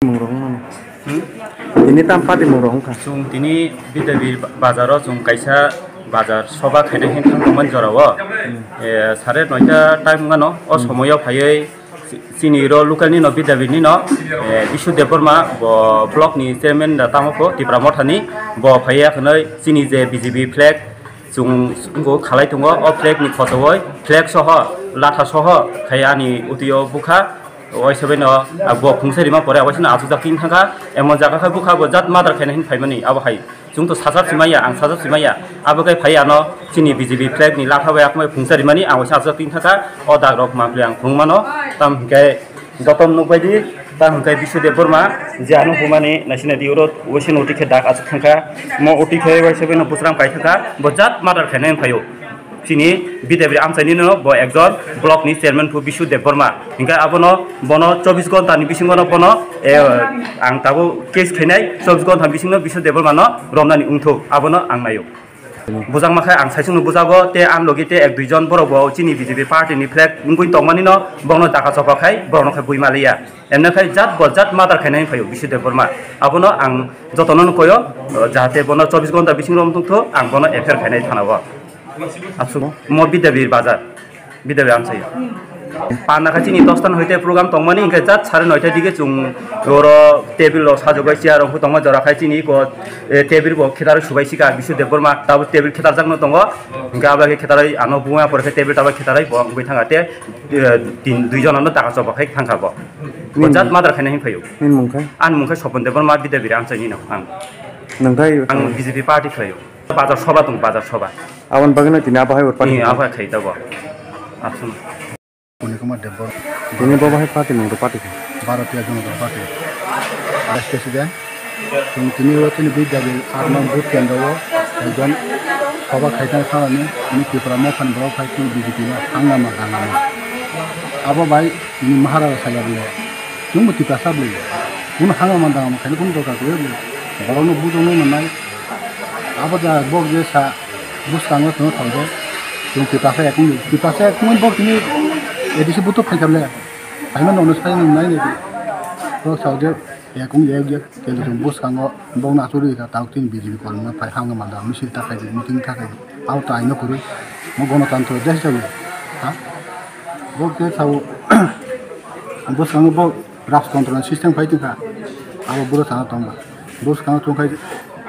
Ini tampak di Murong kan? Sung tini bidabi bazaro sung kaisa bazar soba khaide hin thangman jorawo sare noita time ngano o somoyo phayei sini ro local ni no bidabi ni no Bishu Deborma bo block ni chairman da tamoko tipramothani bo phaya khnai sini je BJP flag sung go khalai tungo o flag ni khosowoi flag soho latha soho khayani utiyo bukha Oisabeno abo khungsari ma pore awasina asuja kin thanga emon jaga khai bukha bo jat mother khaina hin phaimani abo hai jung to sajab simaya ang sajab simaya abo kai phaya no chini BJP flag ni latha bayak mai khungsari mani awasa asuja kin thanga o dag rok ma pliang khungmano tam kai dotom no baidi tam kai Bishu Deborma janu humani nasina diurot osin oti khe dag asu thanga mo oti khe oisabeno busram kai thanga bo jat mother khaina hin phayo Sini BJP amsani no bo ekjon block ni chairman pu Bishu Deborma hingga abono bono 24 gonta ni bisingo no bono ang tabo case khainai 24 gonta bisingo Bishu Deborma no romnani ungtho abono ang nayo bujang makhai ang saisung bujago te an logite ek duijon borok bo chini BJP party ni flag ungkui tongmani no bono taka chopa khai bono khai buimalia emna khai jat bo jat mother khainai phayo Bishu Deborma abono ang jotono koyo jahate bono 24 gonta bisingo romtho ang bono efer khainai thanawo Absolut, mau bidabi bazar, bidabi amsai. Panah kaci ni tostan hoite program tongmani ingka jat sare noite dige cung loro table lo sajogai siar rongku tongma jora kaci ni ko table bo khitar subai sika Bishu Deborma tabu table khitar jangno tongo ingka abage khitarai ano bunga por table tabu khitarai bo ngoi thangate duijon ano taka soba khai thangka bo jat mother khaina hin phayo an mungkai Sopon Deborma bidabi amsai ni no ang BJP party phayo bazar soba tung bazar soba Awan bagana tini apa hai urpan? Ini apa khaita bo? Absolut. Punikuma Debor. Ini bawa hai parti nung parti. Bharatiya Janata Party. President. Tini roti ni BJP arman booth kendawo. Dan kawa khaita sana ni Tripura kan bawa khaita BJP na hangama. Apa baik ini Maharaja saya beli. Cuma kita sabli. Pun hangama dang khaita pun doka kuya beli. Kalau nu butuh nu menai. Apa dah bog desa bus kanggo tuh tahu yang kita saya akun bok ini edisi butuh pengkable karena nonton saya nilai ini terus saja ya akun ya kalau tuh bus kanggo bok nasuri kita tahu tin BJP kalau mau hang mana mesti tak kayak meeting tak kayak auto aja kuru mau gono tanto desa juga bok dia tahu bus kanggo bok draft control system kayak itu kan apa buat sana tahu bus kanggo tuh kayak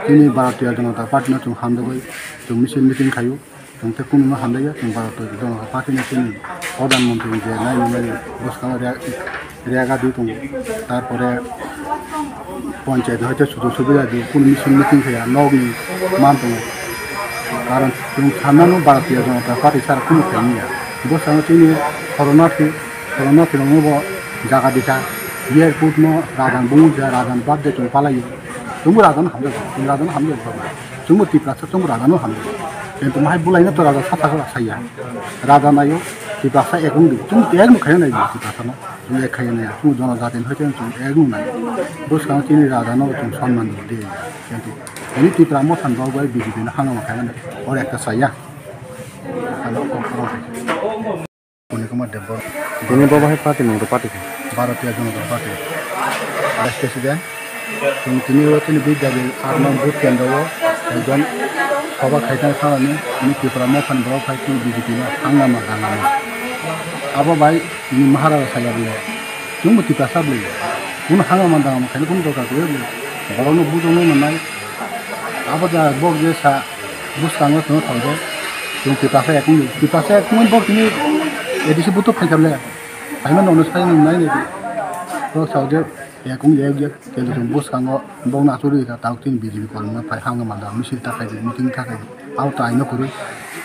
ini Bharatiya Janata Party na tung hamda goi tung meeting kayu tung tekun ma hamda ya tung Bharatiya Janata Party na sini Pradhan Mantri je nai bos kang reaga di tung tarpore panchayat hoite sudu subida di kun meeting kaya nogi mantung karon tung thananu Bharatiya Janata Party sar kun kania bos kang sini corona no bo jaga dikha airport no rajan bungu rajan badde tung palayu Tunggu radan hamil, tunggu tiplasa tunggu radan hamil. Yang mahal bulainya tu radan satu saya. Radan ayo tiplasa ekung di, tunggu ekung kaya naik tiplasa no, tunggu kaya naik, tunggu jangan zatin hojen tunggu ekung naik. Terus kalau ini radan no tunggu sonman di, ini tipla mau sanbau gay BJP na hanga makanya naik, orang ekta saya. Kalau orang Punikuma Debor. Ini bawa hai parti nung parti. Bharatiya Janata Party. President. Tini roti ni BJP arman booth kendawo. Dan kawa khaita sana ni Tripura kan bawa khaita BJP na hangama. Apa baik ini Maharaja saya beli. Cuma kita sabli. Pun hangama dang khaita pun doka kuya beli. Kalau nu butuh nu menai. Apa dah bog desa bus kanggo tuh tahu. Tung kita saya akun bog ini edisi butuh pengkable. Karena nonton saya nilai ini. Terus saja ya akun ya kalau tuh bus kanggo bog nasuri kita tahu tin BJP kalau mau hang mana mesti tak kayak meeting tak kayak auto aja kuru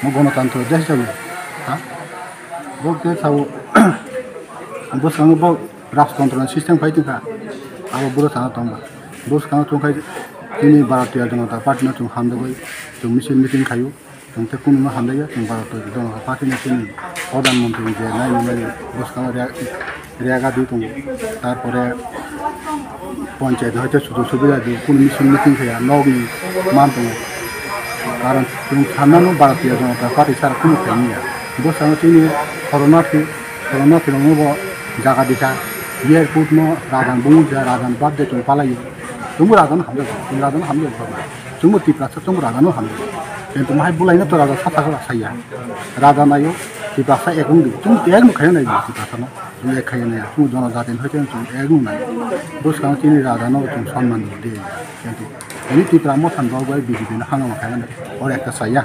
mau gono tanto desa juga. Bog dia tahu bus kanggo bog draft control system kayak itu kan. Apa buat sana tahu bus kanggo tuh kayak ini Bharatiya Janata Party na tung hamda goi tung meeting kayu tung tekun ma hamda ya tung Bharatiya Janata Party na sini Pradhan Mantri je nai bos kang reaga di tung tarpore panchayat hoite sudu subida di kun meeting kaya nogi mantung karon tung thananu Bharatiya Janata Party sar kun kania bos kang sini corona no bo jaga dikha biar putno radan bungu ja radan bad de tung palayu tung radan hamle tung tipra tung radan hamle কিন্তু মাই বুলাই না তো রাজা সাতা করে সাইয়া রাজা নাইও tipra sa ekung di tung ek mu khayo nai tipra sa no tung ek khayo nai tung জনজাতিন হইতে tung ek mu nai bos kan tini raja no tung সম্মান de কিন্তু ini tipra mo san bawa bijibi na hanga ma khayo nai or ekta saya